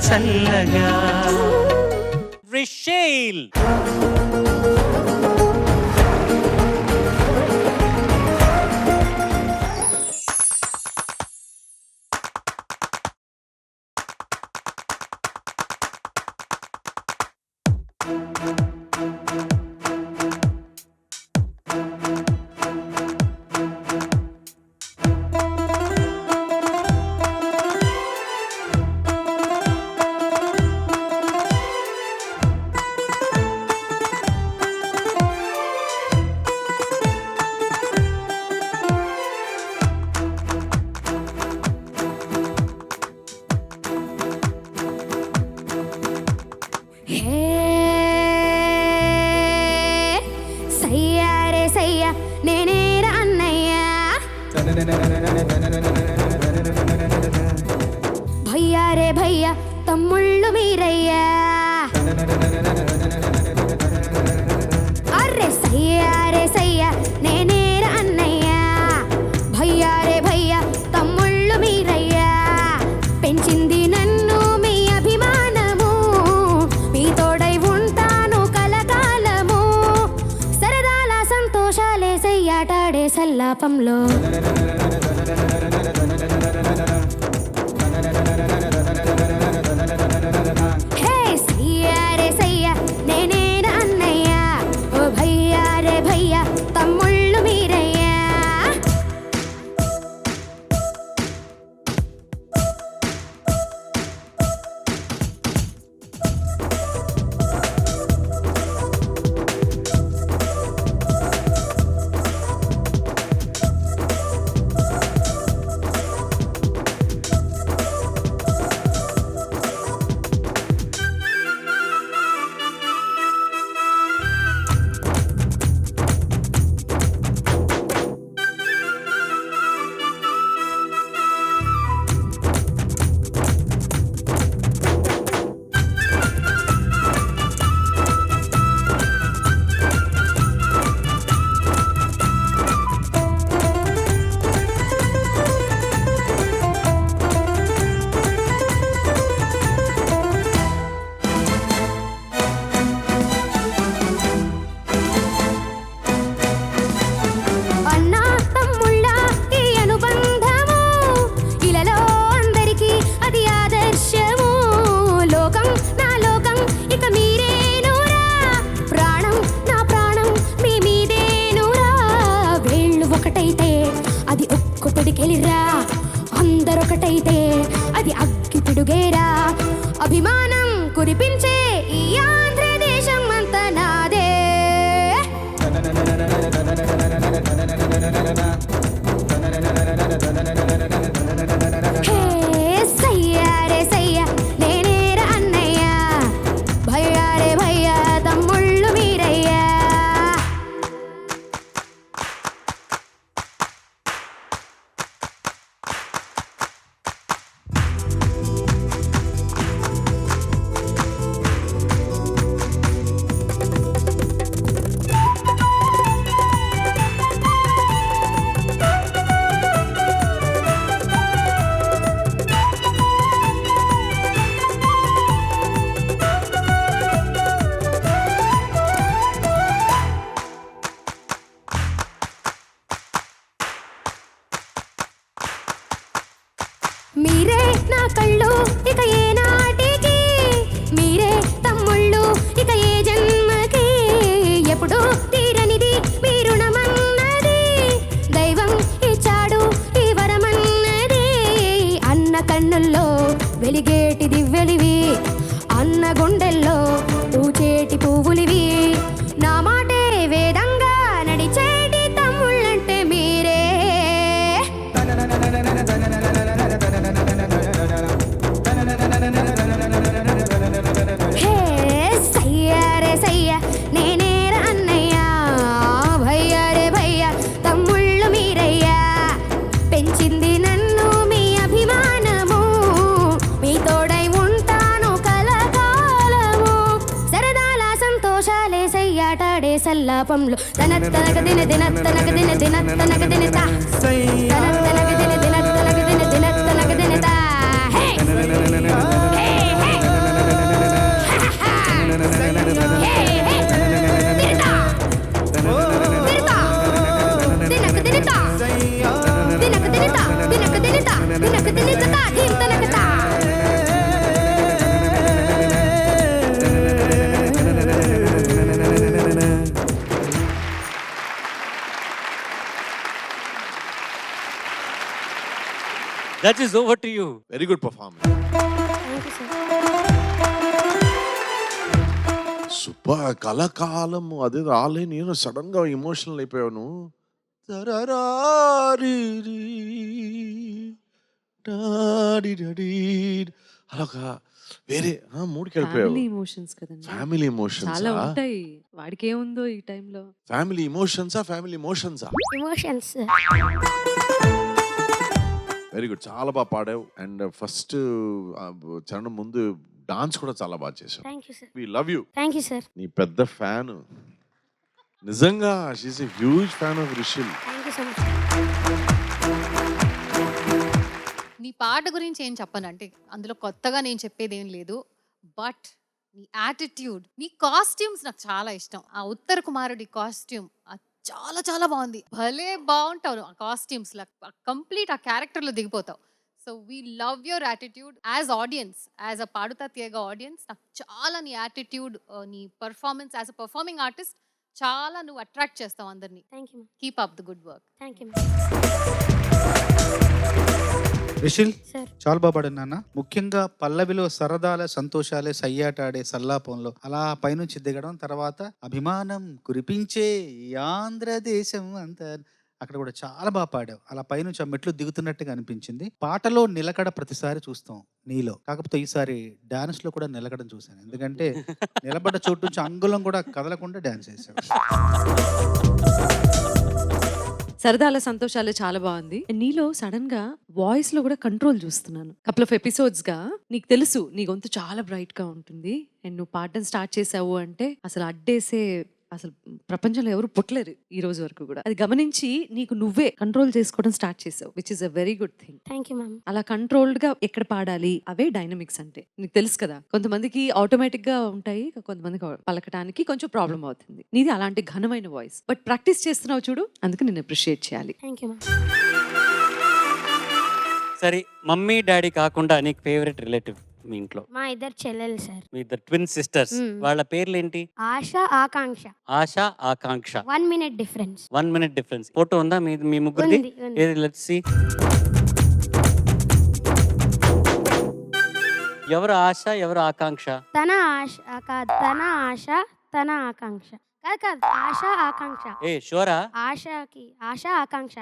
చల్లగా. రిషేల్ భయ్యా రే భయ్యా తమ్ముళ్ళు మీరయ్యా. అరే సయ్యా రే సయ్యా నేనేరా అన్నయ్యా. భయ్యా రే భయ్యా తమ్ముళ్ళు మీరయ్యా. పెంచింది నన్ను మీ అభిమానము, మీ తోడై ఉంటాను కలకాలము. సరదాల సంతోషాలే సయ్యాటాడే సల్లాపంలో. అందరొకటైతే అది అగ్గి పిడుగేరా. అభిమానం కురిపించే ఈ ఆంధ్రదేశం అంతా నాదే. సయ్యా రే సయ్యా నేనేరా అన్నయ్యా. భయ్యా రే భయ్యా తమ్ముళ్ళు మీరయ్యా. మీరే నా కళ్ళు ఇక ఏ నాటికి, మీరే తమ్ముళ్ళు ఇక ఏ జన్మకి. ఎప్పుడు తీరనిది మీ రుణమన్నది, దైవం ఇచ్చాడు ఈ వరమన్నది. అన్న కన్నుల్లో వెలిగేటి దివ్వెలివి, అన్న గుండెల్లో పూచేటి పువ్వులివి. నా మాటే వేదంగా నడిచేటి తమ్ముళ్ళంటే మీరే. సయ్యా రే సయ్యా నేనేరా అన్నయ్యా. భయ్యా రే భయ్యా తమ్ముళ్ళు మీరయ్యా. పెంచింది నన్ను మీ అభిమానము, మీ తోడై ఉంటాను కలకాలము. సరదాల సంతోషాలే సయ్యాటాడే సల్లాపంలో. తనక దిన దిన తనక దిన దిన తనక దిన తా తనక దిన దిన దిన తనక దిన దిన తనక దిన తా. Hey hey that is over to you. Very good performance. Thank you sir. Super. కలకాలం అదే రాలే, నేను సడన్ గా ఎమోషనల్ అయిపోయాను. అలాగా వేరే మూడుకి వెళ్ళిపోయావు. ఫ్యామిలీ ఎమోషన్స్ కదండి, ఫ్యామిలీ ఎమోషన్స్. చాలా ఉంటాయి. వాడికి ఏముందో ఈ టైంలో. ఫ్యామిలీ ఎమోషన్సా ఫ్యామిలీ ఎమోషన్సా? ఎమోషన్స్. వెరీ గుడ్, చాలా బాగా పాడావు. అండ్ ఫస్ట్ చరణం ముందు డాన్స్ కూడా చాలా బాగా చేసావు. Thank you sir. We love you. Thank you sir. నీ పెద్ద ఫ్యాన్ నిజంగా. She is a huge fan of Rishil. Thank you so much. నీ పాట గురించి ఏం చెప్పనంటే అందులో కొత్తగా నేను చెప్పేది ఏం లేదు. బట్ నీ యాటిట్యూడ్, నీ కాస్ట్యూమ్స్ నాకు చాలా ఇష్టం. ఆ ఉత్తర కుమారుడి కాస్ట్యూమ్ చాలా చాలా బాగుంది. భలే బాగుంటావు ఆ కాస్ట్యూమ్స్ లా, కంప్లీట్ ఆ క్యారెక్టర్ లో దిగిపోతావు. So we love your attitude as audience, as a Padutha Theeyaga audience. నాకు చాలా నీ యాటిట్యూడ్, నీ performance as a performing artist చాలా నువ్వు అట్రాక్ట్ చేస్తావు అందరినీ. Thank you. Keep up the good work. Thank you Rishil sir. చాలా బాగా పాడాను నాన్న. ముఖ్యంగా పల్లవిలో సరదాల సంతోషాలే సయ్యాటాడే సల్లాపంలో అలా పైనుంచి దిగడం, తర్వాత అభిమానం కురిపించే ఈ ఆంధ్రదేశం అంతా, అక్కడ కూడా చాలా బాగా పాడావు. అలా పైనుంచి ఆ మెట్లు దిగుతున్నట్టుగా అనిపించింది. పాటలో నిలకడ ప్రతిసారి చూస్తాం నీలో, కాకపోతే ఈసారి డాన్స్ లో కూడా నిలకడం చూశాను. ఎందుకంటే నిలబడ్డ చోటు నుంచి అంగుళం కూడా కదలకుండా డాన్స్ చేశావు. సరదాల సంతోషాలు చాలా బాగుంది. నీలో సడన్ గా వాయిస్ లో కూడా కంట్రోల్ చూస్తున్నాను. కపుల్ ఆఫ్ ఎపిసోడ్స్ గా నీకు తెలుసు నీ గొంతు చాలా బ్రైట్ గా ఉంటుంది. అండ్ నువ్వు పాడడం స్టార్ట్ చేసావు అంటే అసలు అడ్డేసే, అసలు ప్రపంచంలో ఎవరు పుట్టలేరు ఈ రోజు వరకు కూడా. అది గమనించి నీకు నువ్వే కంట్రోల్ చేసుకోవడం స్టార్ట్ చేసావు, which is a very good thing. Thank you ma'am. అలా కంట్రోల్డ్ గా ఎక్కడ పాడాలి, అవే డైనమిక్స్ అంటే. నీకు తెలుసు కదా, కొంతమందికి ఆటోమేటిక్ గా ఉంటాయి, కొంతమందికి పలకటానికి కొంచెం ప్రాబ్లం అవుతుంది. నీది అలాంటి ఘనమైన వాయిస్, బట్ ప్రాక్టీస్ చేస్తున్నావు చూడు, అందుకు నేను అప్రిషియేట్ చేయాలి. Thank you ma'am. సరే, మమ్మీ డాడీ కాకుండా నీకు ఫేవరెట్ రిలేటివ్ మీ ఇంట్లో? మా ఇద్దరు చెల్లెలు సార్. మీ ఇద్దరు ట్విన్ సిస్టర్స్, వాళ్ళ పేర్లు ఏంటి? ఆశ, ఆకాంక్ష. ఆశ, ఆకాంక్ష. 1 minute difference. 1 minute difference. Photo ఉందా మీ ముగ్గురిది? ఉంది, ఉంది. ఏది, లెట్స్ సీ. ఎవరు ఆశ, ఎవరు ఆకాంక్ష? తన ఆశ కాదు, తన ఆశ తన ఆకాంక్ష. కాదు కాదు, ఆశ ఆకాంక్ష. ఏ షూరా? ఆశకి ఆశ, ఆకాంక్ష.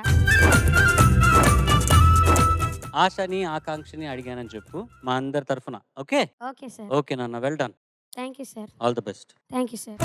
ఆశని ఆకాంక్షని అడిగానని చెప్పు మా అందరి తరఫున. ఓకే? Okay sir. ఓకే నాన్న, well done. Thank you sir. All the best. Thank you sir.